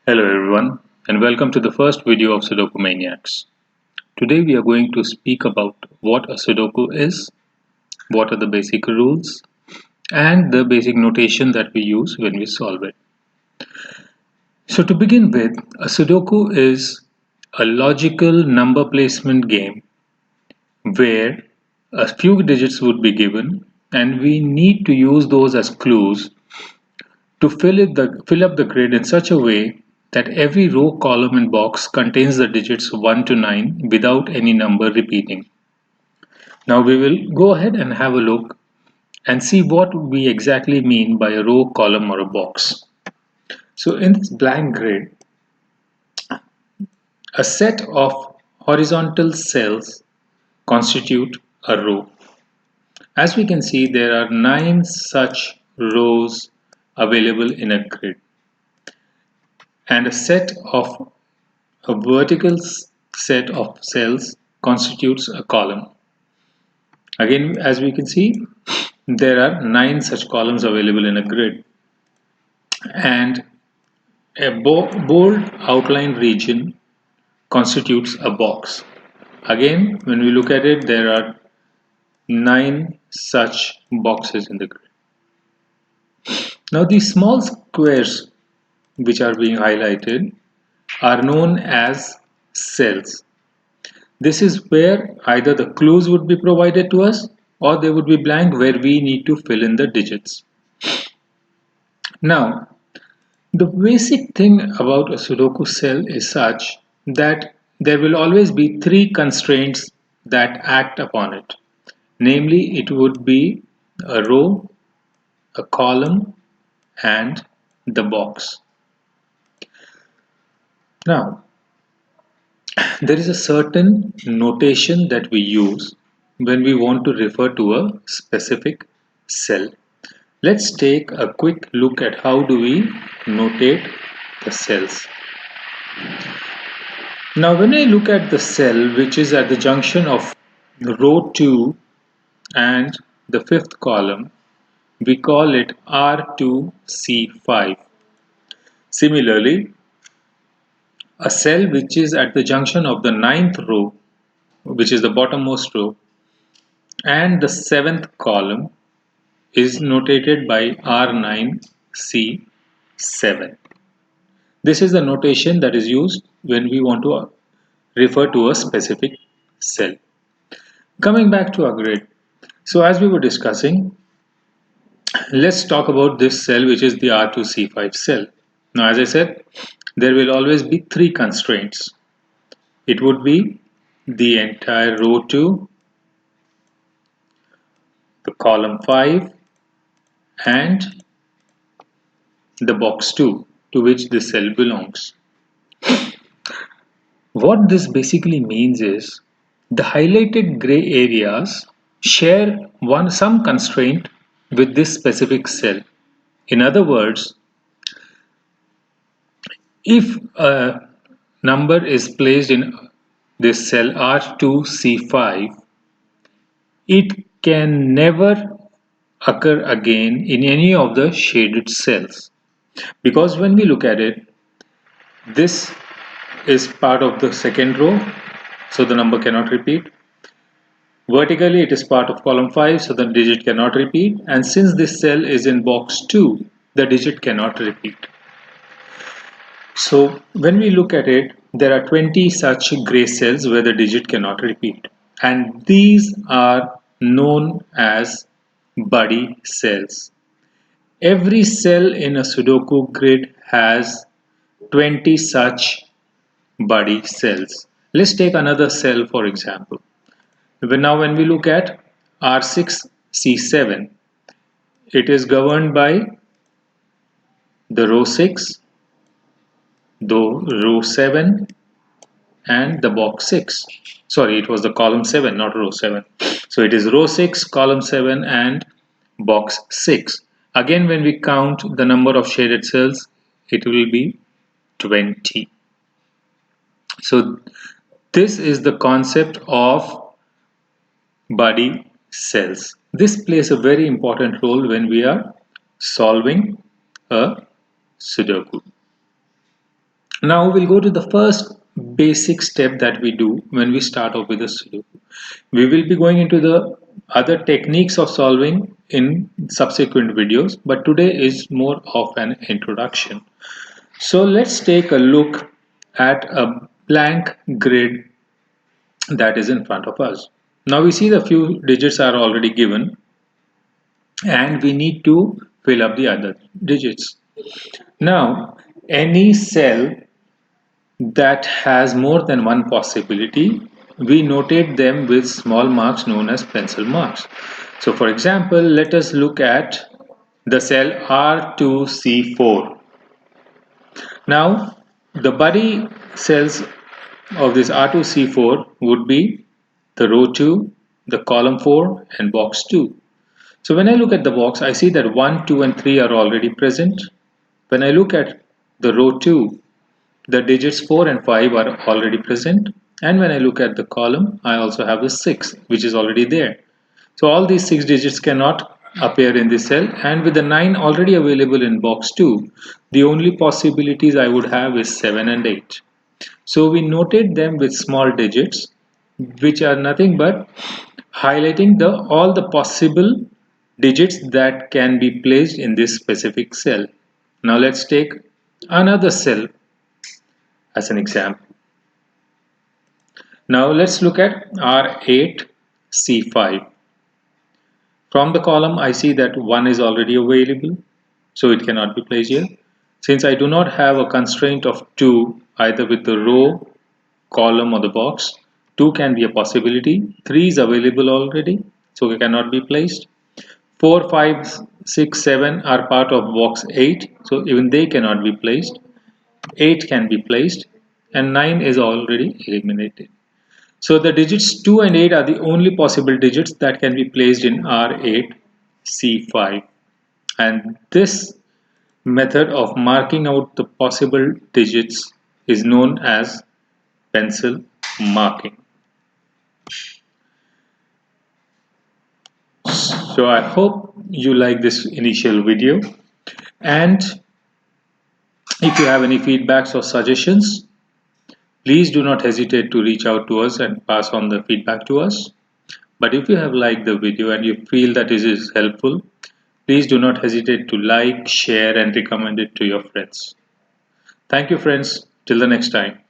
Hello everyone and welcome to the first video of Sudokumaniacs. Today we are going to speak about what a Sudoku is, what are the basic rules, and the basic notation that we use when we solve it. So to begin with, a Sudoku is a logical number placement game where a few digits would be given and we need to use those as clues to fill up the grid in such a way that every row, column and box contains the digits 1 to 9 without any number repeating. Now we will go ahead and have a look and see what we exactly mean by a row, column or a box. So in this blank grid, a set of horizontal cells constitute a row. As we can see, there are 9 such rows available in a grid, and a vertical set of cells constitutes a column. Again, as we can see, there are 9 such columns available in a grid, and a bold outline region constitutes a box. Again, when we look at it, there are 9 such boxes in the grid. Now, these small squares which are being highlighted are known as cells. This is where either the clues would be provided to us or they would be blank where we need to fill in the digits. Now, the basic thing about a Sudoku cell is such that there will always be 3 constraints that act upon it. Namely, it would be a row, a column, and the box. Now, there is a certain notation that we use when we want to refer to a specific cell. Let's take a quick look at how do we notate the cells. Now when I look at the cell which is at the junction of row 2 and the fifth column, we call it R2C5. Similarly, a cell which is at the junction of the ninth row, which is the bottommost row, and the seventh column is notated by R9C7. This is the notation that is used when we want to refer to a specific cell. Coming back to our grid, so as we were discussing, let's talk about this cell which is the R2C5 cell. Now as I said, there will always be 3 constraints. It would be the entire row 2, the column 5 and the box 2 to which this cell belongs. What this basically means is the highlighted gray areas share some constraint with this specific cell. In other words, if a number is placed in this cell R2C5, it can never occur again in any of the shaded cells. Because when we look at it, this is part of the second row, so the number cannot repeat. Vertically, it is part of column 5, so the digit cannot repeat. And since this cell is in box 2, the digit cannot repeat. So when we look at it, there are 20 such gray cells where the digit cannot repeat. And these are known as buddy cells. Every cell in a Sudoku grid has 20 such buddy cells. Let's take another cell for example. Now when we look at R6C7, it is governed by the row 6, the row 7 and the box 6. Sorry, it was the column 7, not row 7. So it is row 6, column 7 and box 6. Again, when we count the number of shaded cells, it will be 20. So this is the concept of buddy cells. This plays a very important role when we are solving a Sudoku. Now we'll go to the first basic step that we do when we start off with a Sudoku. We will be going into the other techniques of solving in subsequent videos, but today is more of an introduction. So let's take a look at a blank grid that is in front of us. Now we see the few digits are already given and we need to fill up the other digits. Now any cell that has more than one possibility, we notate them with small marks known as pencil marks. So for example, let us look at the cell R2C4. Now the body cells of this R2C4 would be the row 2, the column 4 and box 2. So when I look at the box, I see that 1, 2 and 3 are already present. When I look at the row 2, the digits 4 and 5 are already present, and when I look at the column I also have the 6 which is already there. So all these 6 digits cannot appear in this cell, and with the 9 already available in box 2, the only possibilities I would have is 7 and 8. So we noted them with small digits which are nothing but highlighting all the possible digits that can be placed in this specific cell. Now let's take another cell as an example. Now let's look at R8C5. From the column I see that 1 is already available, so it cannot be placed here. Since I do not have a constraint of 2 either with the row, column or the box, 2 can be a possibility. 3 is available already, so it cannot be placed. 4, 5, 6, 7 are part of box 8, so even they cannot be placed. 8 can be placed and 9 is already eliminated. So the digits 2 and 8 are the only possible digits that can be placed in R8C5, and this method of marking out the possible digits is known as pencil marking. So I hope you like this initial video, and if you have any feedbacks or suggestions, please do not hesitate to reach out to us and pass on the feedback to us. But if you have liked the video and you feel that it is helpful, please do not hesitate to like, share and recommend it to your friends. Thank you friends. Till the next time.